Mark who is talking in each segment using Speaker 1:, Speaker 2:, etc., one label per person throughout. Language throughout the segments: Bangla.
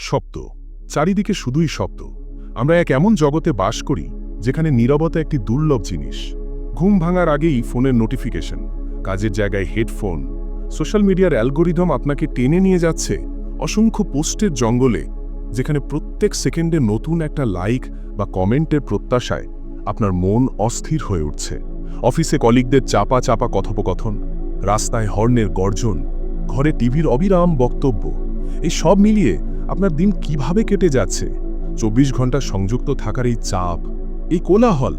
Speaker 1: শব্দ, চারিদিকে শুধুই শব্দ। আমরা এক এমন জগতে বাস করি যেখানে নীরবতা একটি দুর্লভ জিনিস। ঘুম ভাঙার আগেই ফোনের নোটিফিকেশন, কাজের জায়গায় হেডফোন, সোশ্যাল মিডিয়ার অ্যালগোরিদম আপনাকে টেনে নিয়ে যাচ্ছে অসংখ্য পোস্টের জঙ্গলে, যেখানে প্রত্যেক সেকেন্ডে নতুন একটা লাইক বা কমেন্টের প্রত্যাশায় আপনার মন অস্থির হয়ে উঠছে। অফিসে কলিগদের চাপা চাপা কথোপকথন, রাস্তায় হর্নের গর্জন, ঘরে টিভির অবিরাম বক্তব্য, এই সব মিলিয়ে আপনার দিন কিভাবে কেটে যাচ্ছে? 24 ঘন্টা সংযুক্ত থাকার এই চাপ, এই কোলাহল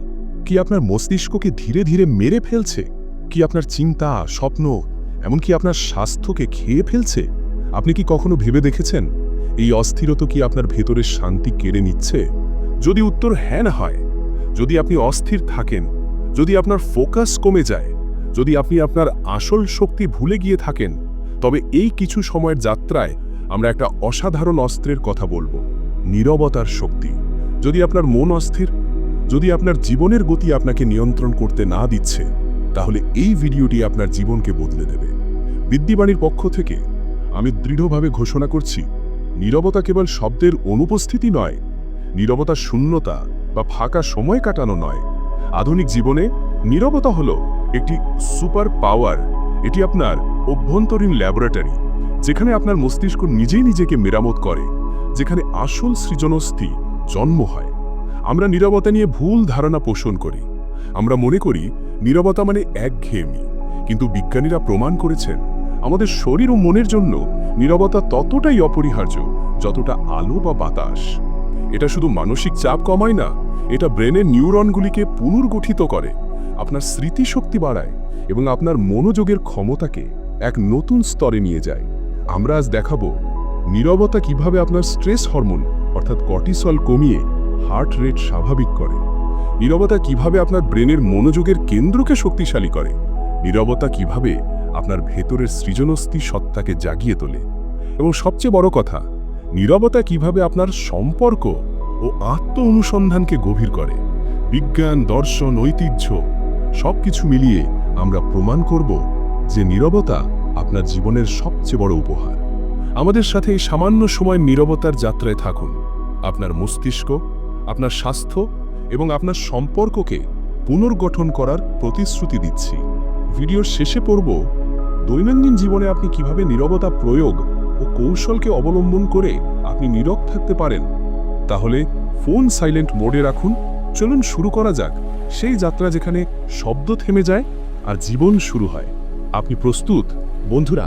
Speaker 1: কি আপনার মস্তিষ্ককে ধীরে ধীরে মেরে ফেলছে? কি আপনার চিন্তা, স্বপ্ন, এমনকি আপনার স্বাস্থ্যকে খেয়ে ফেলছে? আপনি কি কখনো ভেবে দেখেছেন এই অস্থিরতা কি আপনার ভেতরের শান্তি কেড়ে নিচ্ছে? যদি উত্তর হ্যাঁ না হয়, যদি আপনি অস্থির থাকেন, যদি আপনার ফোকাস কমে যায়, যদি আপনি আপনার আসল শক্তি ভুলে গিয়ে থাকেন, তবে এই কিছু সময়ের যাত্রায় আমরা একটা অসাধারণ অস্ত্রের কথা বলবো, নীরবতার শক্তি। যদি আপনার মন অস্থির, যদি আপনার জীবনের গতি আপনাকে নিয়ন্ত্রণ করতে না দিচ্ছে, তাহলে এই ভিডিওটি আপনার জীবনকে বদলে দেবে। বিদ্যিবাণীর পক্ষ থেকে আমি দৃঢ়ভাবে ঘোষণা করছি, নীরবতা কেবল শব্দের অনুপস্থিতি নয়, নীরবতা শূন্যতা বা ফাঁকা সময় কাটানো নয়। আধুনিক জীবনে নীরবতা হলো একটি সুপার পাওয়ার। এটি আপনার অভ্যন্তরীণ ল্যাবরেটরি, যেখানে আপনার মস্তিষ্ক নিজেই নিজেকে মেরামত করে, যেখানে আসল সৃজনশীল জন্ম হয়। আমরা নীরবতা নিয়ে ভুল ধারণা পোষণ করি। আমরা মনে করি নীরবতা মানে একঘেয়েমি, কিন্তু বিজ্ঞানীরা প্রমাণ করেছেন আমাদের শরীর ও মনের জন্য নীরবতা ততটাই অপরিহার্য যতটা আলো বা বাতাস। এটা শুধু মানসিক চাপ কমায় না, এটা ব্রেনের নিউরনগুলিকে পুনর্গঠিত করে, আপনার স্মৃতিশক্তি বাড়ায় এবং আপনার মনোযোগের ক্ষমতাকে এক নতুন স্তরে নিয়ে যায়। আমরা আজ দেখাবো নীরবতা কিভাবে আপনার স্ট্রেস হরমোন অর্থাৎ কর্টিসল কমিয়ে হার্ট রেট স্বাভাবিক করে, নীরবতা কিভাবে আপনার ব্রেনের মনোযোগের কেন্দ্রকে শক্তিশালী করে, নীরবতা কিভাবে আপনার ভেতরের সৃজনশীল সত্তাকে জাগিয়ে তোলে, এবং সবচেয়ে বড় কথা, নীরবতা কিভাবে আপনার সম্পর্ক ও আত্ম অনুসন্ধানকে গভীর করে। বিজ্ঞান, দর্শন, ঐতিহ্য সবকিছু মিলিয়ে আমরা প্রমাণ করব যে নীরবতা আপনার জীবনের সবচেয়ে বড় উপহার। আমাদের সাথে এই সামান্য সময় নীরবতার যাত্রায় থাকুন। আপনার মস্তিষ্ক, আপনার স্বাস্থ্য এবং আপনার সম্পর্ককে পুনর্গঠন করার প্রতিশ্রুতি দিচ্ছি। ভিডিওর শেষে পড়ব দৈনন্দিন জীবনে আপনি কিভাবে নীরবতা প্রয়োগ ও কৌশলকে অবলম্বন করে আপনি নীরব থাকতে পারেন। তাহলে ফোন সাইলেন্ট মোডে রাখুন। চলুন শুরু করা যাক সেই যাত্রা যেখানে শব্দ থেমে যায় আর জীবন শুরু হয়। আপনি প্রস্তুত?
Speaker 2: বন্ধুরা,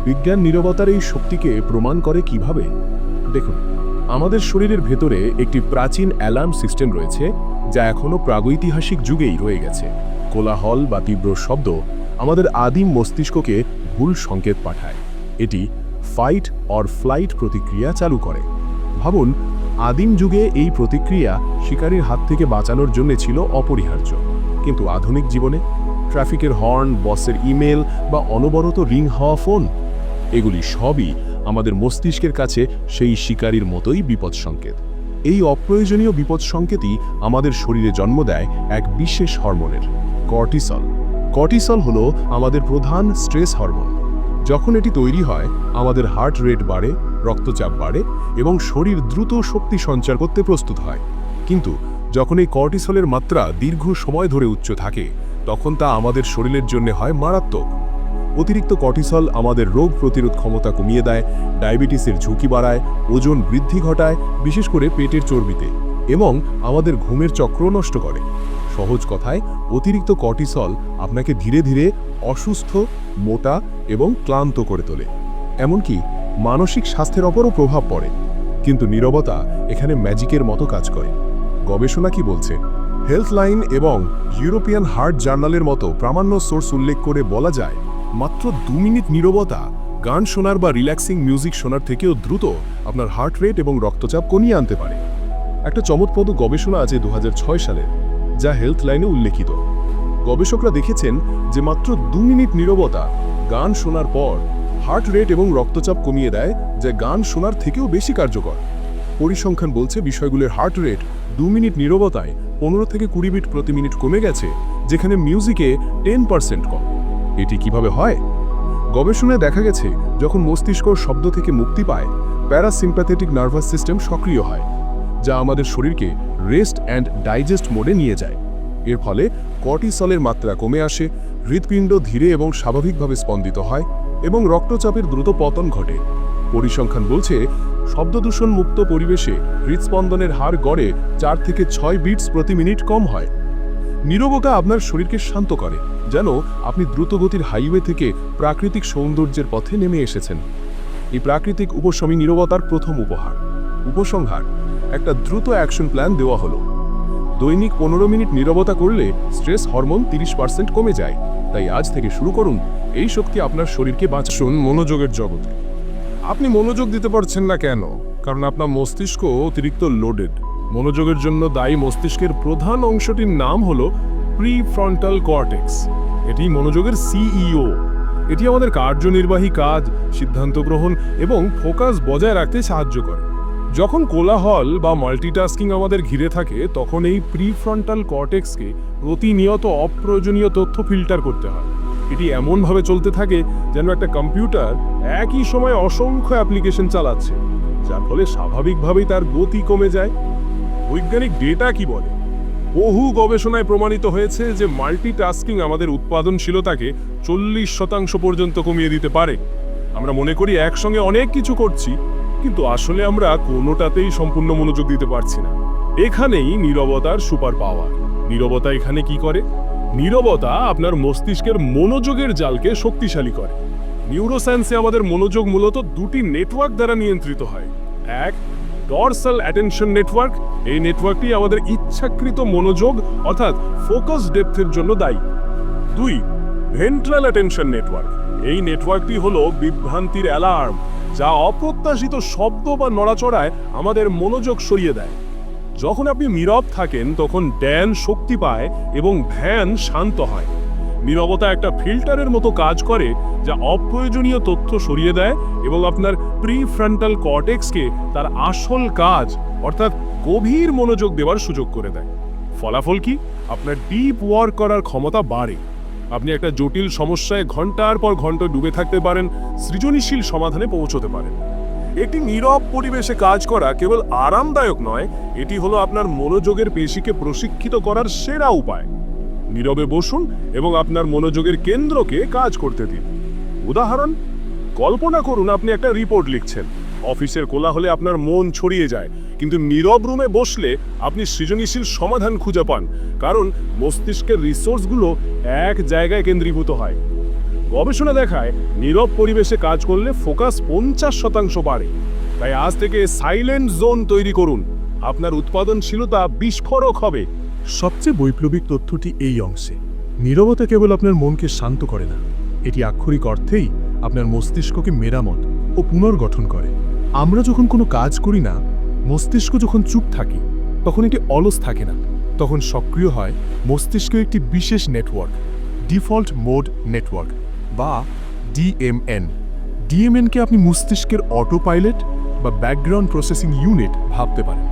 Speaker 2: বিজ্ঞান নীরবতার এই শক্তিকে প্রমাণ করে কিভাবে? দেখুন, আমাদের শরীরের ভেতরে একটি প্রাচীন অ্যালার্ম সিস্টেম রয়েছে, যা এখনও প্রাগৈতিহাসিক যুগেই রয়ে গেছে। কোলাহল বা তীব্র শব্দ আমাদের আদিম মস্তিষ্ককে ভুল সংকেত পাঠায়। এটি ফাইট অর ফ্লাইট প্রতিক্রিয়া চালু করে। ভাবুন, আদিম যুগে এই প্রতিক্রিয়া শিকারীর হাত থেকে বাঁচানোর জন্য ছিল অপরিহার্য, কিন্তু আধুনিক জীবনে ট্রাফিকের হর্ন, বসের ইমেল বা অনবরত রিং হওয়া ফোন, এগুলি সবই আমাদের মস্তিষ্কের কাছে সেই শিকারীর মতোই বিপদ সংকেত। এই অপ্রয়োজনীয় বিপদ সংকেতই আমাদের শরীরে জন্ম দেয় এক বিশেষ হরমোনের, কর্টিসল। কর্টিসল হলো আমাদের প্রধান স্ট্রেস হরমোন। যখন এটি তৈরি হয়, আমাদের হার্ট রেট বাড়ে, রক্তচাপ বাড়ে এবং শরীর দ্রুত শক্তি সঞ্চার করতে প্রস্তুত হয়। কিন্তু যখন এই কর্টিসলের মাত্রা দীর্ঘ সময় ধরে উচ্চ থাকে, তখন তা আমাদের শরীরের জন্য হয় মারাত্মক। অতিরিক্ত কর্টিসল আমাদের রোগ প্রতিরোধ ক্ষমতা কমিয়ে দেয়, ডায়াবেটিসের ঝুঁকি বাড়ায়, ওজন বৃদ্ধি ঘটায়, বিশেষ করে পেটের চর্বিতে, এবং আমাদের ঘুমের চক্র নষ্ট করে। সহজ কথায়, অতিরিক্ত কর্টিসল আপনাকে ধীরে ধীরে অসুস্থ, মোটা এবং ক্লান্ত করে তোলে। এমনকি মানসিক স্বাস্থ্যের ওপরও প্রভাব পড়ে। কিন্তু নীরবতা এখানে ম্যাজিকের মতো কাজ করে। গবেষণা কি বলছে? হেলথলাইন এবং ইউরোপিয়ান হার্ট জার্নালের মতো প্রামাণ্য সোর্স উল্লেখ করে বলা যায়, মাত্র 2 মিনিট নীরবতা গান শোনার বা রিল্যাক্সিং মিউজিক শোনার থেকেও দ্রুত আপনার হার্ট রেট এবং রক্তচাপ কমিয়ে আনতে পারে। একটা চমকপ্রদ গবেষণা আছে 2006 সালের, যা হেলথলাইনে উল্লেখিত। গবেষকরা দেখেছেন যে মাত্র 2 মিনিট নীরবতা গান শোনার পর হার্ট রেট এবং রক্তচাপ কমিয়ে দেয়, যা গান শোনার থেকেও বেশি কার্যকর। পরিসংখ্যান বলছে বিষয়গুলোর হার্ট রেট 2 মিনিট নীরবতায় 15 থেকে 20 বিট প্রতি মিনিট কমে গেছে, যেখানে মিউজিকে 10% কম। এটি কিভাবে হয়? গবেষণায় দেখা গেছে, যখন মস্তিষ্ক শব্দ থেকে মুক্তি পায়, প্যারাসিম্প্যাথেটিক নার্ভাস সিস্টেম সক্রিয় হয়, যা আমাদের শরীরকে রেস্ট অ্যান্ড ডাইজেস্ট মোডে নিয়ে যায়। এর ফলে কর্টিসলের মাত্রা কমে আসে, হৃৎপিণ্ড ধীরে এবং স্বাভাবিকভাবে স্পন্দিত হয় এবং রক্তচাপের দ্রুত পতন ঘটে। পরিসংখ্যান বলছে, শব্দদূষণ মুক্ত পরিবেশে হৃদস্পন্দনের হার গড়ে 4 থেকে 6 বিটস প্রতি মিনিট কম হয়। নীরবতা আপনার শরীরকে শান্ত করে, যেন আপনি দ্রুতগতির হাইওয়ে থেকে প্রাকৃতিক সৌন্দর্যের পথে নেমে এসেছেন। এই প্রাকৃতিক উপশমী নীরবতার প্রথম উপহার। উপসংহার: একটা দ্রুত অ্যাকশন প্ল্যান দেওয়া হলো। দৈনিক 15 মিনিট নীরবতা করলে স্ট্রেস হরমোন 30% কমে যায়। তাই আজ থেকে শুরু করুন এই শক্তি আপনার শরীরকে বাঁচান।
Speaker 1: মনোযোগের জগতে আপনি মনোযোগ দিতে পারছেন না কেন? কারণ আপনার মস্তিষ্ক অতিরিক্ত লোডেড। মনোযোগের জন্য দায়ী মস্তিষ্কের প্রধান অংশটির নাম হলো প্রিফ্রন্টাল কর্টেক্স। এটি মনোযোগের সিইও। এটি আমাদের কার্যনির্বাহী কাজ, সিদ্ধান্ত গ্রহণ এবং ফোকাস বজায় রাখতে সাহায্য করে। যখন কোলাহল বা মাল্টিটাস্কিং আমাদের ঘিরে থাকে, তখন এই প্রিফ্রন্টাল কর্টেক্সকে প্রতিনিয়ত অপ্রয়োজনীয় তথ্য ফিল্টার করতে হয়। এটি এমনভাবে চলতে থাকে যেন একটা কম্পিউটার একই সময় অসংখ্য অ্যাপ্লিকেশন চালাচ্ছে, যার ফলে স্বাভাবিকভাবেই তার গতি কমে যায়। বৈজ্ঞানিক ডেটা কি বলে? বহু গবেষণায় প্রমাণিত হয়েছে যে মাল্টিটাস্কিং আমাদের উৎপাদনশীলতাকে 40% পর্যন্ত কমিয়ে দিতে পারে। আমরা মনে করি একসঙ্গে অনেক কিছু করছি, কিন্তু আসলে আমরা কোনোটাতেই সম্পূর্ণ মনোযোগ দিতে পারছি না। এখানেই নীরবতার সুপার পাওয়ার। নীরবতা এখানে কি করে? নীরবতা আপনার মস্তিষ্কের মনোযোগের জালকে শক্তিশালী করে। নিউরোসায়েন্সে আমাদের মনোযোগ মূলত দুটি নেটওয়ার্ক দ্বারা নিয়ন্ত্রিত হয়। এক, ডরসাল অ্যাটেনশন নেটওয়ার্ক। এই নেটওয়ার্কটি আমাদের ইচ্ছাকৃত মনোযোগ অর্থাৎ ফোকাস ডেপথের জন্য দায়ী। 2, ভেন্ট্রাল অ্যাটেনশন নেটওয়ার্ক। এই নেটওয়ার্কটি হলো বিভ্রান্তির অ্যালার্ম, যা অপ্রত্যাশিত শব্দ বা নড়াচড়ায় আমাদের মনোযোগ সরিয়ে দেয়। যখন আপনি নীরব থাকেন, তখন ড্যান শক্তি পায় এবং ধ্যান শান্ত হয়। নীরবতা একটা ফিল্টারের মতো কাজ করে, যা অপ্রয়োজনীয় তথ্য সরিয়ে দেয় এবং আপনার প্রিফ্রন্টাল কর্টেক্সকে তার আসল কাজ অর্থাৎ গভীর মনোযোগ দেওয়ার সুযোগ করে দেয়। ফলাফল কি? আপনার ডিপ ওয়ার্ক করার ক্ষমতা বাড়ে। আপনি একটা জটিল সমস্যায় ঘন্টার পর ঘন্টা ডুবে থাকতে পারেন, সৃজনশীল সমাধানে পৌঁছতে পারেন। একটি নীরব পরিবেশে কাজ করা কেবল আরামদায়ক নয়, এটি হলো আপনার মনোযোগের পেশিকে প্রশিক্ষিত করার সেরা উপায়। নীরবে বসুন এবং আপনার মনোযোগের কেন্দ্রকে কাজ করতে দিন। উদাহরণ: কল্পনা করুন আপনি একটা রিপোর্ট লিখছেন। অফিসের কোলাহলে আপনার মন ছড়িয়ে যায়, কিন্তু নীরব রুমে বসলে আপনি সৃজনশীল সমাধান খুঁজে পান, কারণ মস্তিষ্কের রিসোর্সগুলো এক জায়গায় কেন্দ্রীভূত হয়। গবেষণা দেখায় নীরব পরিবেশে কাজ করলে ফোকাস 50% বাড়ে। তাই আজ থেকে সাইলেন্ট জোন তৈরি করুন। আপনার উৎপাদনশীলতা বিস্ফোরক হবে।
Speaker 2: সবচেয়ে বৈপ্লবিক তথ্যটি এই অংশে। নীরবতা কেবল আপনার মনকে শান্ত করে না, এটি আক্ষরিক অর্থেই আপনার মস্তিষ্ককে মেরামত ও পুনর্গঠন করে। আমরা যখন কোনো কাজ করি না, মস্তিষ্ক যখন চুপ থাকি, তখন এটি অলস থাকে না। তখন সক্রিয় হয় মস্তিষ্কের একটি বিশেষ নেটওয়ার্ক, ডিফল্ট মোড নেটওয়ার্ক বা ডিএমএন। ডিএমএনকে আপনি মস্তিষ্কের অটো পাইলট বা ব্যাকগ্রাউন্ড প্রসেসিং ইউনিট ভাবতে পারেন।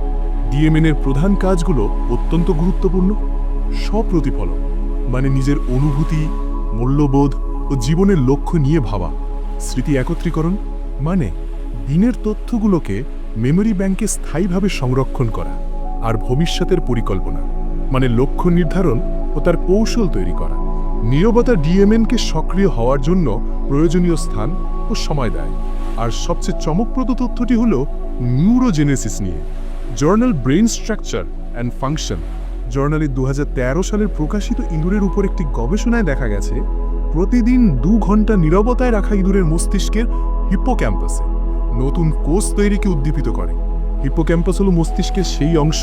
Speaker 2: ডিএমএন এর প্রধান কাজগুলো অত্যন্ত গুরুত্বপূর্ণ। স্বপ্রতিফলন মানে নিজের অনুভূতি, মূল্যবোধ ও জীবনের লক্ষ্য নিয়ে ভাবা। স্মৃতি একত্রীকরণ মানে দিনের তথ্যগুলোকে মেমরি ব্যাংকে স্থায়ীভাবে সংরক্ষণ করা। আর ভবিষ্যতের পরিকল্পনা মানে লক্ষ্য নির্ধারণ ও তার কৌশল তৈরি করা। নীরবতা ডিএমএনকে সক্রিয় হওয়ার জন্য প্রয়োজনীয় স্থান ও সময় দেয়। আর সবচেয়ে চমকপ্রদ তথ্যটি হলো নিউরোজেনেসিস নিয়ে। Journal brain structure and function জার্নালে 2013 সালের প্রকাশিত ইঁদুরের উপর একটি গবেষণায় দেখা গেছে, প্রতিদিন 2 ঘন্টা নীরবতায় রাখা ইঁদুরের মস্তিষ্কের হিপ্পোক্যাম্পাসে নতুন কোষ তৈরিকে উদ্দীপিত করে। হিপ্পোক্যাম্পাস হলো মস্তিষ্কের সেই অংশ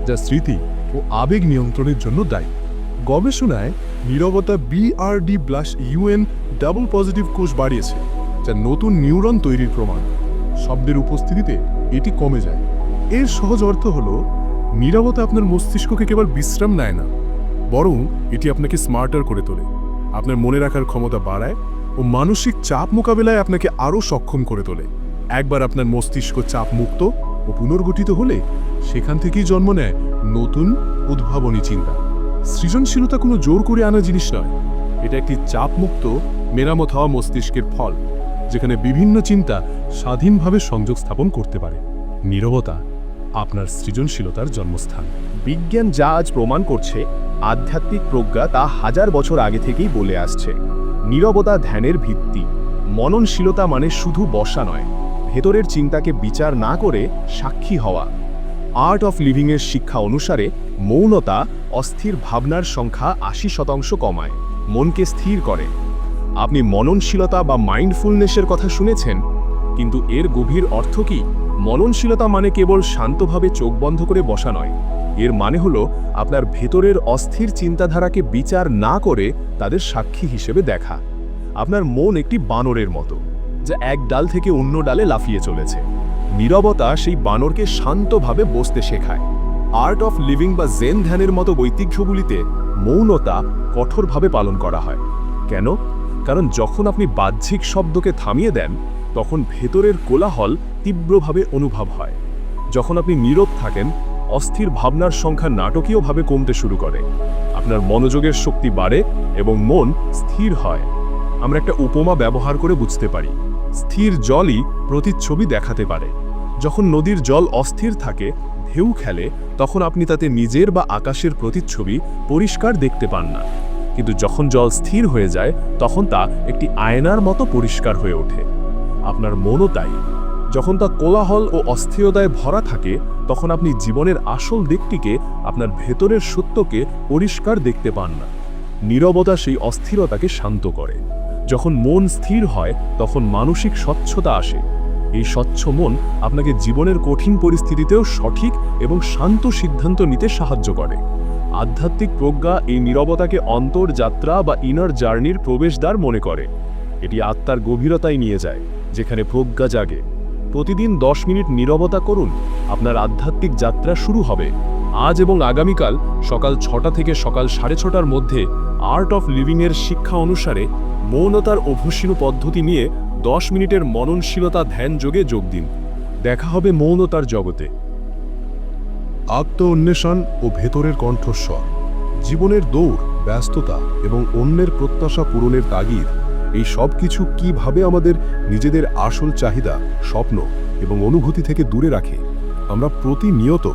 Speaker 2: যা স্মৃতি ও আবেগ নিয়ন্ত্রণের জন্য দায়ী। গবেষণায় নীরবতা BRD+UN ডাবল পজিটিভ কোষ বাড়িয়েছে, যা নতুন নিউরন তৈরির প্রমাণ। শব্দের উপস্থিতিতে এটি কমে যায়। এর সহজ অর্থ হলো, নীরবতা আপনার মস্তিষ্ককে কেবল বিশ্রাম নেয় না, বরং এটি আপনাকে স্মার্টার করে তোলে, আপনার মনে রাখার ক্ষমতা বাড়ায় ও মানসিক চাপ মোকাবেলায় আপনাকে আরও সক্ষম করে তোলে। একবার আপনার মস্তিষ্ক চাপ মুক্ত ও পুনর্গঠিত হলে সেখান থেকেই জন্ম নেয় নতুন উদ্ভাবনী চিন্তা। সৃজনশীলতা কোনো জোর করে আনা জিনিস নয়, এটা একটি চাপমুক্ত মেরামত হওয়া মস্তিষ্কের ফল।
Speaker 1: যেখানে বিভিন্ন চিন্তা স্বাধীনভাবে সংযোগ স্থাপন করতে পারে। নীরবতা আপনার সৃজনশীলতার জন্মস্থান।
Speaker 2: বিজ্ঞান যা আজ প্রমাণ করছে, আধ্যাত্মিক প্রজ্ঞা তা হাজার বছর আগে থেকেই বলে আসছে। নীরবতা ধ্যানের ভিত্তি। মননশীলতা মানে শুধু বসা নয়, ভেতরের চিন্তাকে বিচার না করে সাক্ষী হওয়া। আর্ট অফ লিভিংয়ের শিক্ষা অনুসারে মৌনতা অস্থির ভাবনার সংখ্যা ৮০% কমায়, মনকে স্থির করে। আপনি মননশীলতা বা মাইন্ডফুলনেসের কথা শুনেছেন, কিন্তু এর গভীর অর্থ কি? মননশীলতা মানে কেবল শান্তভাবে চোখ বন্ধ করে বসা নয়। এর মানে হলো আপনার ভেতরের অস্থির চিন্তাধারাকে বিচার না করে তাদের সাক্ষী হিসেবে দেখা। আপনার মন একটি বানরের মতো, যা এক ডাল থেকে অন্য ডালে লাফিয়ে চলেছে। নীরবতা সেই বানরকে শান্তভাবে বসতে শেখায়। আর্ট অফ লিভিং বা জেন ধ্যানের মতো ঐতিহ্যগুলিতে মৌনতা কঠোরভাবে পালন করা হয়। কেন? কারণ যখন আপনি বাহ্যিক শব্দকে থামিয়ে দেন, তখন ভেতরের কোলাহল তীব্রভাবে অনুভব হয়। যখন আপনি নীরব থাকেন, অস্থির ভাবনার সংখ্যা নাটকীয়ভাবে কমতে শুরু করে। আপনার মনোযোগের শক্তি বাড়ে এবং মন স্থির হয়। আমরা একটা উপমা ব্যবহার করে বুঝতে পারি। স্থির জলই প্রতিচ্ছবি দেখাতে পারে। যখন নদীর জল অস্থির থাকে, ঢেউ খেলে, তখন আপনি তাতে নিজের বা আকাশের প্রতিচ্ছবি পরিষ্কার দেখতে পান না। কিন্তু যখন জল স্থির হয়ে যায়, তখন তা একটি আয়নার মতো পরিষ্কার হয়ে ওঠে। আপনার মনও তাই। যখন তা কোলাহল ও অস্থিরতায় ভরা থাকে, তখন আপনি জীবনের আসল দিকটিকে, আপনার ভেতরের সত্যকে পরিষ্কার দেখতে পান না। নীরবতা সেই অস্থিরতাকে শান্ত করে। যখন মন স্থির হয়, তখন মানসিক স্বচ্ছতা আসে। এই স্বচ্ছ মন আপনাকে জীবনের কঠিন পরিস্থিতিতেও সঠিক এবং শান্ত সিদ্ধান্ত নিতে সাহায্য করে। আধ্যাত্মিক প্রজ্ঞা এই নীরবতাকে অন্তর্যাত্রা বা ইনার জার্নির প্রবেশদ্বার মনে করে। এটি আত্মার গভীরতায় নিয়ে যায়, যেখানে প্রজ্ঞা জাগে। প্রতিদিন 10 মিনিট নীরবতা করুন, আপনার আধ্যাত্মিক যাত্রা শুরু হবে। আজ এবং আগামীকাল সকাল 6টা থেকে সকাল 6:30টার মধ্যে আর্ট অফ লিভিংয়ের শিক্ষা অনুসারে মৌনতার অভ্যাসীন পদ্ধতি নিয়ে 10 মিনিটের মননশীলতা ধ্যান যোগে যোগ দিন। দেখা হবে মৌনতার জগতে।
Speaker 1: আত্ম অন্বেষণ ও ভেতরের কণ্ঠস্বর। জীবনের দৌড়, ব্যস্ততা এবং অন্যের প্রত্যাশা পূরণের তাগিদ, এই সব কিছু কীভাবে আমাদের নিজেদের আসল চাহিদা, স্বপ্ন এবং অনুভূতি থেকে দূরে রাখে। আমরা প্রতিনিয়ত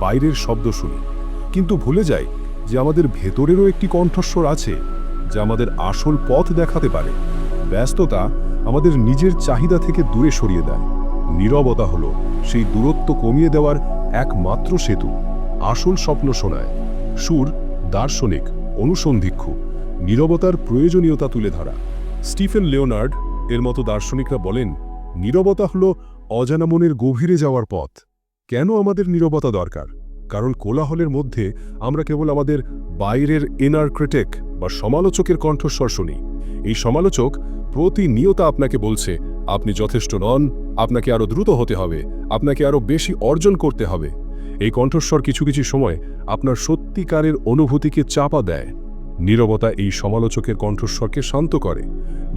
Speaker 1: বাইরের শব্দ শুনি, কিন্তু ভুলে যাই যে আমাদের ভেতরেরও একটি কণ্ঠস্বর আছে, যা আমাদের আসল পথ দেখাতে পারে। ব্যস্ততা আমাদের নিজের চাহিদা থেকে দূরে সরিয়ে দেয়। নীরবতা হলো সেই দূরত্ব কমিয়ে দেওয়ার একমাত্র সেতু। আসল স্বপ্ন শোনায়। সুর, দার্শনিক, অনুসন্ধিক্ষু, নীরবতার প্রয়োজনীয়তা তুলে ধরা। স্টিফেন লিওনার্ড এর মতো দার্শনিকরা বলেন, নীরবতা হলো অজানা মনের গভীরে যাওয়ার পথ। কেন আমাদের নীরবতা দরকার? কারণ কোলাহলের মধ্যে আমরা কেবল আমাদের বাইরের ইনার ক্রিটিক বা সমালোচকের কণ্ঠস্বর শুনি। এই সমালোচক প্রতিনিয়ত আপনাকে বলছে, আপনি যথেষ্ট নন, আপনাকে আরও দ্রুত হতে হবে, আপনাকে আরও বেশি অর্জন করতে হবে। এই কণ্ঠস্বর কিছু কিছু সময় আপনার সত্যিকারের অনুভূতিকে চাপা দেয়। নীরবতা এই সমালোচকের কণ্ঠস্বরকে শান্ত করে।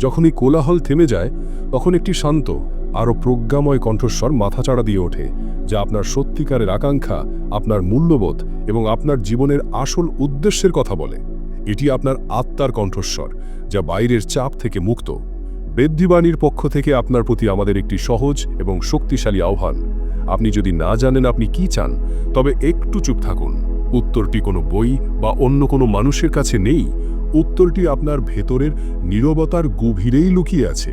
Speaker 1: যখন এই কোলাহল থেমে যায়, তখন একটি শান্ত, আরও প্রজ্ঞাময় কণ্ঠস্বর মাথাচাড়া দিয়ে ওঠে, যা আপনার সত্যিকারের আকাঙ্ক্ষা, আপনার মূল্যবোধ এবং আপনার জীবনের আসল উদ্দেশ্যের কথা বলে। এটি আপনার আত্মার কণ্ঠস্বর, যা বাইরের চাপ থেকে মুক্ত। বেদ্যিবাণীর পক্ষ থেকে আপনার প্রতি আমাদের একটি সহজ এবং শক্তিশালী আহ্বান। আপনি যদি না জানেন আপনি কি চান, তবে একটু চুপ থাকুন। উত্তরটি কোনো বই বা অন্য কোনো মানুষের কাছে নেই। উত্তরটি আপনার ভেতরের নীরবতার গভীরেই লুকিয়ে আছে।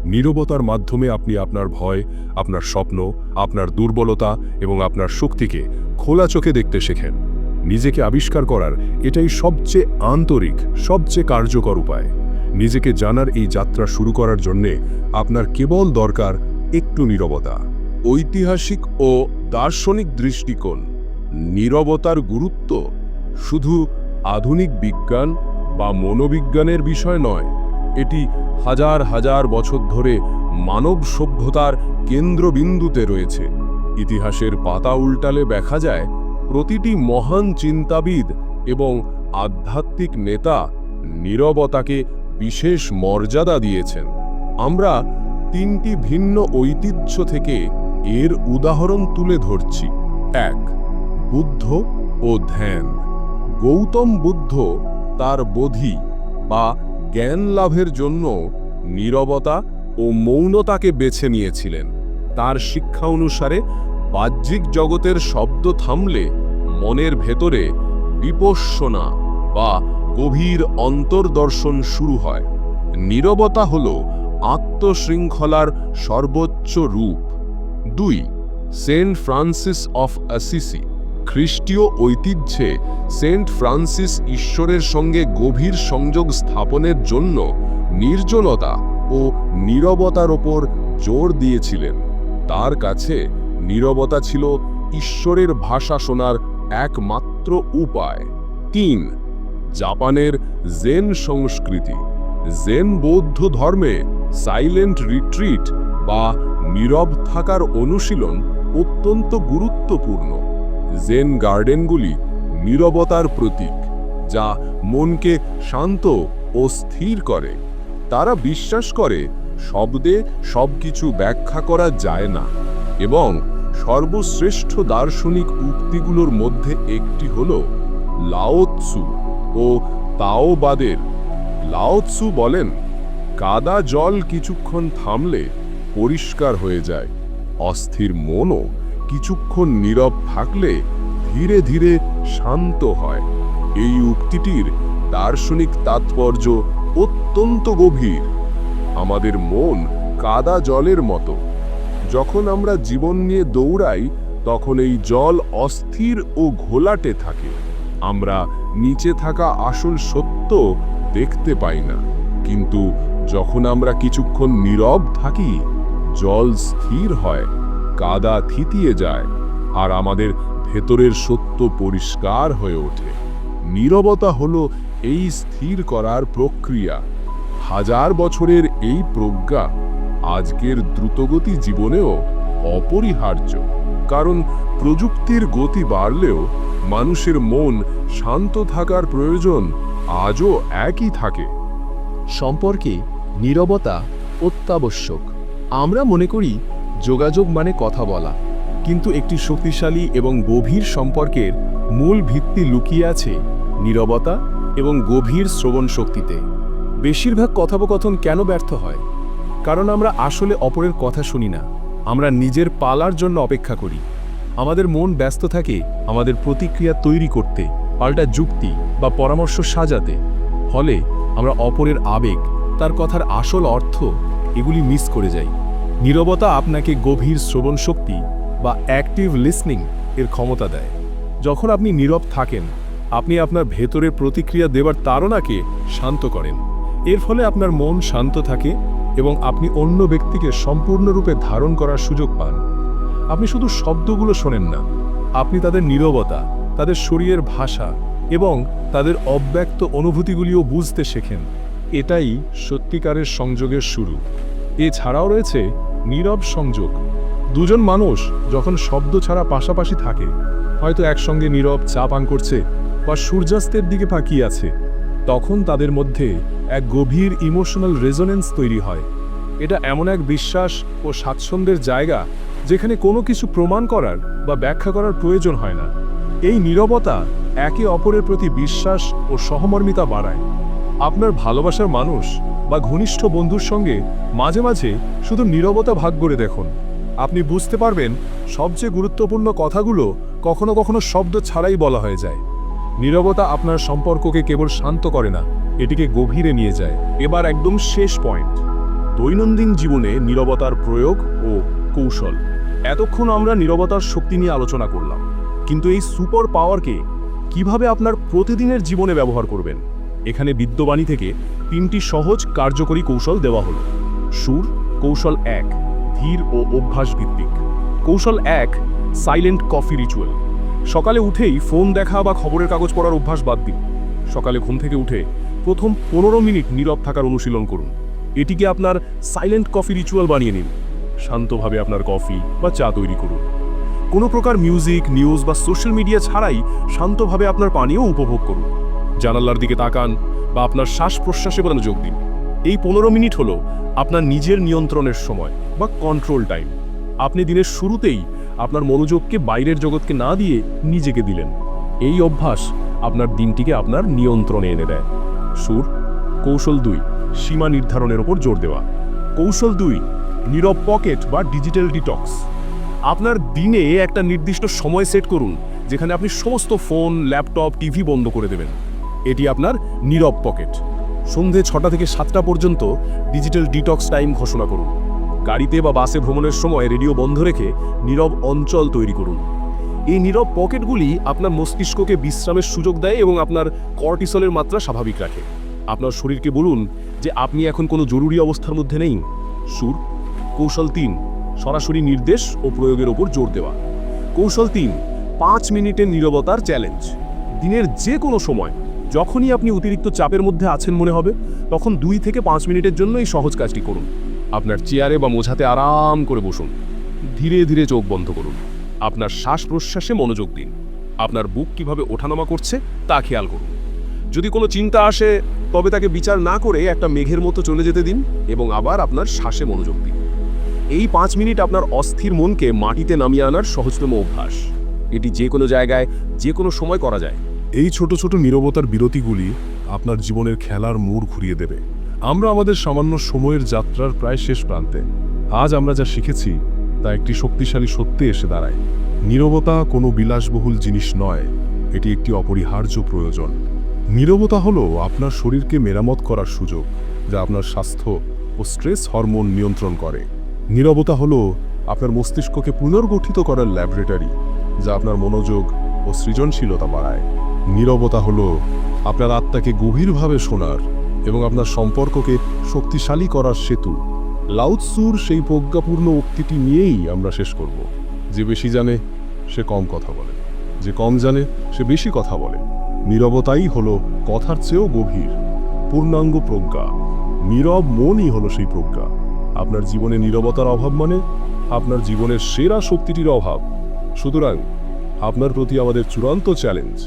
Speaker 1: নীরবতার মাধ্যমে আপনি আপনার ভয়, আপনার স্বপ্ন, আপনার দুর্বলতা এবং আপনার শক্তিকে খোলা চোখে দেখতে শেখেন। নিজেকে আবিষ্কার করার এটাই সবচেয়ে আন্তরিক, সবচেয়ে কার্যকর উপায়। নিজেকে জানার এই যাত্রা শুরু করার জন্যে আপনার কেবল দরকার একটু নীরবতা। ঐতিহাসিক ও দার্শনিক দৃষ্টিকোণ। নীরবতার গুরুত্ব শুধু আধুনিক বিজ্ঞান বা মনোবিজ্ঞানের বিষয় নয়, এটি হাজার হাজার বছর ধরে মানব সভ্যতার কেন্দ্রবিন্দুতে রয়েছে। ইতিহাসের পাতা উল্টালে দেখা যায়, প্রতিটি মহান চিন্তাবিদ এবং আধ্যাত্মিক নেতা নীরবতাকে বিশেষ মর্যাদা দিয়েছেন। আমরা 3টি ভিন্ন ঐতিহ্য থেকে এর উদাহরণ তুলে ধরছি। 1. বুদ্ধ ও ধ্যান। গৌতম বুদ্ধ তার বোধি বা জ্ঞান লাভের জন্য নীরবতা
Speaker 2: ও মৌনতাকে বেছে নিয়েছিলেন। তার শিক্ষা অনুসারে বাহ্যিক জগতের শব্দ থামলে মনের ভেতরে বিপশ্বনা বা গভীর অন্তর্দর্শন শুরু হয়। নীরবতা হল আত্মশৃঙ্খলার সর্বোচ্চ রূপ। 2. Saint Francis of Assisi. খ্রিস্টীয় ঐতিহ্যে সেন্ট ফ্রান্সিস ঈশ্বরের সঙ্গে গভীর সংযোগ স্থাপনের জন্য নির্জনতা ও নীরবতার ওপর জোর দিয়েছিলেন। তার কাছে নীরবতা ছিল ঈশ্বরের ভাষা শোনার একমাত্র উপায়। 3. জাপানের জেন সংস্কৃতি। জেন বৌদ্ধ ধর্মে সাইলেন্ট রিট্রিট বা নীরব থাকার অনুশীলন অত্যন্ত গুরুত্বপূর্ণ। জেন গার্ডেনগুলি নীরবতার প্রতীক, যা মনকে শান্ত ও স্থির করে। তারা বিশ্বাস করে শব্দে সবকিছু ব্যাখ্যা করা যায় না এবং সর্বশ্রেষ্ঠ দার্শনিক উক্তিগুলোর মধ্যে একটি হল লাও ত্সু ও তাওবাদের। লাও ত্সু বলেন, কাদা জল কিছুক্ষণ থামলে পরিষ্কার হয়ে যায়, অস্থির মনও কিছুক্ষণ নীরব থাকলে ধীরে ধীরে শান্ত হয়। এই উক্তিটির দার্শনিক তাৎপর্য অত্যন্ত গভীর। আমাদের মন কাদা জলের মতো। যখন আমরা জীবন নিয়ে দৌড়াই তখন এই জল অস্থির ও ঘোলাটে থাকে। আমরা নিচে থাকা আসল সত্য দেখতে পাই না, কিন্তু যখন আমরা কিছুক্ষণ নীরব থাকি জল স্থির হয়, কাদা থিতিয়ে যায় আর আমাদের ভেতরের সত্য পরিষ্কার হয়ে ওঠে। নীরবতা হলো এই স্থির করার প্রক্রিয়া। হাজার বছরের এই প্রজ্ঞা আজকের দ্রুতগতি জীবনেও অপরিহার্য, কারণ প্রযুক্তির গতি বাড়লেও মানুষের মন শান্ত থাকার প্রয়োজন আজও একই থাকে।
Speaker 3: সম্পর্কে নীরবতা অত্যাবশ্যক। আমরা মনে করি যোগাযোগ মানে কথা বলা, কিন্তু একটি শক্তিশালী এবং গভীর সম্পর্কের মূল ভিত্তি লুকিয়ে আছে নীরবতা এবং গভীর শ্রবণ শক্তিতে। বেশিরভাগ কথোপকথন কেন ব্যর্থ হয়? কারণ আমরা আসলে অপরের কথা শুনি না, আমরা নিজের পালার জন্য অপেক্ষা করি। আমাদের মন ব্যস্ত থাকে আমাদের প্রতিক্রিয়া তৈরি করতে, পাল্টা যুক্তি বা পরামর্শ সাজাতে। ফলে আমরা অপরের আবেগ, তার কথার আসল অর্থ এগুলি মিস করে যাই। নীরবতা আপনাকে গভীর শ্রবণ শক্তি বা অ্যাক্টিভ লিসনিং এর ক্ষমতা দেয়। যখন আপনি নীরব থাকেন আপনি আপনার ভেতরের প্রতিক্রিয়া দেবার তাড়নাকে শান্ত করেন। এর ফলে আপনার মন শান্ত থাকে এবং আপনি অন্য ব্যক্তিকে সম্পূর্ণরূপে ধারণ করার সুযোগ পান। আপনি শুধু শব্দগুলো শোনেন না, আপনি তাদের নীরবতা, তাদের শরীরের ভাষা এবং তাদের অব্যক্ত অনুভূতিগুলিও বুঝতে শেখেন। এটাই সত্যিকারের সংযোগের শুরু। এছাড়াও রয়েছে নীরব সংযোগ। দুজন মানুষ যখন শব্দ ছাড়া পাশাপাশি থাকে, হয়তো একসঙ্গে নীরব চা পান করছে বা সূর্যাস্তের দিকে তাকিয়ে আছে, তখন তাদের মধ্যে এক গভীর ইমোশনাল রেজোনেন্স তৈরি হয়। এটা এমন এক বিশ্বাস ও স্বাচ্ছন্দ্যের জায়গা যেখানে কোনো কিছু প্রমাণ করার বা ব্যাখ্যা করার প্রয়োজন হয় না। এই নীরবতা একে অপরের প্রতি বিশ্বাস ও সহমর্মিতা বাড়ায়। আপনার ভালোবাসার মানুষ বা ঘনিষ্ঠ বন্ধুর সঙ্গে মাঝে মাঝে শুধু নীরবতা ভাগ করে দেখুন। আপনি বুঝতে পারবেন সবচেয়ে গুরুত্বপূর্ণ কথাগুলো কখনো কখনো শব্দ ছাড়াই বলা হয়ে যায়। নীরবতা আপনার সম্পর্ককে কেবল শান্ত করে না, এটিকে গভীরে নিয়ে যায়। এবার একদম শেষ পয়েন্ট, দৈনন্দিন জীবনে নীরবতার প্রয়োগ ও কৌশল। এতক্ষণ আমরা নীরবতার শক্তি নিয়ে আলোচনা করলাম, কিন্তু এই সুপার পাওয়ারকে কিভাবে আপনার প্রতিদিনের জীবনে ব্যবহার করবেন? এখানে বিদ্যবাণী থেকে 3টি সহজ কার্যকরী কৌশল দেওয়া হলো। সুর কৌশল 1, ধীর ও অভ্যাস ভিত্তিক। কৌশল 1, সাইলেন্ট কফি রিচুয়াল। সকালে উঠেই ফোন দেখা বা খবরের কাগজ পড়ার অভ্যাস বাদ দিন। সকালে ঘুম থেকে উঠে প্রথম 15 মিনিট নীরব থাকার অনুশীলন করুন। এটিকে আপনার সাইলেন্ট কফি রিচুয়াল বানিয়ে নিন। শান্তভাবে আপনার কফি বা চা তৈরি করুন। কোনো প্রকার মিউজিক, নিউজ বা সোশ্যাল মিডিয়া ছাড়াই শান্তভাবে আপনার পানীয় উপভোগ করুন। জানালার দিকে তাকান বা আপনার শ্বাস প্রশ্বাসে মনোযোগ দিন। এই 15 মিনিট হলো আপনার নিজের নিয়ন্ত্রণের সময় বা কন্ট্রোল টাইম। আপনি দিনের শুরুতেই আপনার মনোযোগকে বাইরের জগৎকে না দিয়ে নিজেকে দিলেন। এই অভ্যাস আপনার দিনটিকে আপনার নিয়ন্ত্রণে এনে দেয়। সুর কৌশল 2, সীমা নির্ধারণের ওপর জোর দেওয়া।
Speaker 2: কৌশল 2, নীরব পকেট বা ডিজিটাল ডিটক্স। আপনার দিনে একটা নির্দিষ্ট সময় সেট করুন যেখানে আপনি সমস্ত ফোন, ল্যাপটপ, টিভি বন্ধ করে দেবেন। এটি আপনার নীরব পকেট। সন্ধে 6টা থেকে 7টা পর্যন্ত ডিজিটাল ডিটক্স টাইম ঘোষণা করুন। গাড়িতে বা বাসে ভ্রমণের সময় রেডিও বন্ধ রেখে নীরব অঞ্চল তৈরি করুন। এই নীরব পকেটগুলি আপনার মস্তিষ্ককে বিশ্রামের সুযোগ দেয় এবং আপনার কর্টিসলের মাত্রা স্বাভাবিক রাখে। আপনার শরীরকে বলুন যে আপনি এখন কোনো জরুরি অবস্থার মধ্যে নেই। কৌশল 3, সরাসরি নির্দেশ ও প্রয়োগের ওপর জোর দেওয়া। কৌশল 3, 5 মিনিটের নীরবতার চ্যালেঞ্জ। দিনের যে কোনো সময় যখনই আপনি অতিরিক্ত চাপের মধ্যে আছেন মনে হবে, তখন 2 থেকে 5 মিনিটের জন্য এই সহজ কাজটি করুন। আপনার চেয়ারে বা মোঝাতে আরাম করে বসুন। ধীরে ধীরে চোখ বন্ধ করুন। আপনার শ্বাস প্রশ্বাসে মনোযোগ দিন। আপনার বুক কিভাবে ওঠানামা করছে তা খেয়াল করুন। যদি কোনো চিন্তা আসে তবে তাকে বিচার না করে একটা মেঘের মতো চলে যেতে দিন এবং আবার আপনার শ্বাসে মনোযোগ দিন। এই 5 মিনিট আপনার অস্থির মনকে মাটিতে নামিয়ে আনার সহজতম অভ্যাস। এটি যে কোনো জায়গায় যে কোনো সময় করা যায়।
Speaker 1: এই ছোট ছোট নীরবতার বিরতিগুলি আপনার জীবনের খেলার মোড় ঘুরিয়ে দেবে। আমরা আমাদের সামান্য সময়ের যাত্রার প্রায় শেষ প্রান্তে। আজ আমরা যা শিখেছি তা একটি শক্তিশালী সত্যে এসে দাঁড়ায়। নীরবতা কোনো বিলাসবহুল জিনিস নয়, এটি একটি অপরিহার্য প্রয়োজন। নীরবতা হলো আপনার শরীরকে মেরামত করার সুযোগ, যা আপনার স্বাস্থ্য ও স্ট্রেস হরমোন নিয়ন্ত্রণ করে। নীরবতা হলো আপনার মস্তিষ্ককে পুনর্গঠিত করার ল্যাবরেটরি, যা আপনার মনোযোগ ও সৃজনশীলতা বাড়ায়। নীরবতা হলো আপনার আত্মাকে গভীরভাবে শোনার এবং আপনার সম্পর্ককে শক্তিশালী করার সেতু। লাও ৎসুর সেই প্রজ্ঞাপূর্ণ উক্তিটি নিয়েই আমরা শেষ করব। যে বেশি জানে সে কম কথা বলে, যে কম জানে সে বেশি কথা বলে। নীরবতাই হলো কথার চেয়েও গভীর পূর্ণাঙ্গ প্রজ্ঞা। নীরব মনই হলো সেই প্রজ্ঞা। আপনার জীবনে নীরবতার অভাব মানে আপনার জীবনের সেরা শক্তিটির অভাব। সুতরাং আপনার প্রতি আমাদের চূড়ান্ত চ্যালেঞ্জ,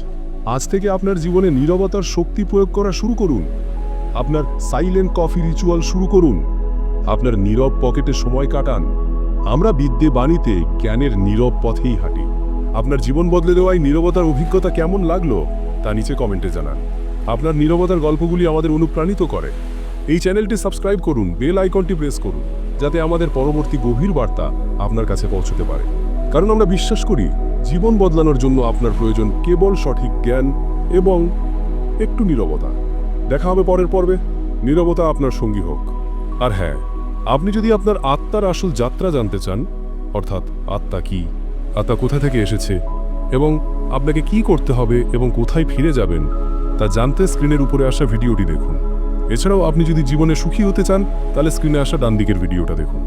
Speaker 1: আজ থেকে আপনার জীবনে নীরবতার শক্তি প্রয়োগ করা শুরু করুন। আপনার সাইলেন্ট কফি রিচুয়াল শুরু করুন। আপনার নীরব পকেটে সময় কাটান। আমরা বিদ্যে বাণীতে জ্ঞানের নীরব পথেই হাঁটি। আপনার জীবন বদলে দেওয়ায় নীরবতার অভিজ্ঞতা কেমন লাগলো তা নিচে কমেন্টে জানান। আপনার নীরবতার গল্পগুলি আমাদের অনুপ্রাণিত করে। এই চ্যানেলটি সাবস্ক্রাইব করুন, বেল আইকনটি প্রেস করুন, যাতে আমাদের পরবর্তী গভীর বার্তা আপনার কাছে পৌঁছতে পারে। কারণ আমরা বিশ্বাস করি জীবন বদলানোর জন্য আপনার প্রয়োজন কেবল সঠিক জ্ঞান এবং একটু নীরবতা। দেখা হবে পরের পর্বে। নীরবতা আপনার সঙ্গী হোক। আর হ্যাঁ, আপনি যদি আপনার আত্মার আসল যাত্রা জানতে চান, অর্থাৎ আত্মা কি, আত্মা কোথা থেকে এসেছে এবং আপনাকে কি করতে হবে এবং কোথায় ফিরে যাবেন, তা জানতে স্ক্রিনের উপরে আসা ভিডিওটি দেখুন। এছাড়াও আপনি যদি জীবনে সুখী হতে চান, তাহলে স্ক্রিনে আসা ডান দিকের ভিডিওটা দেখুন।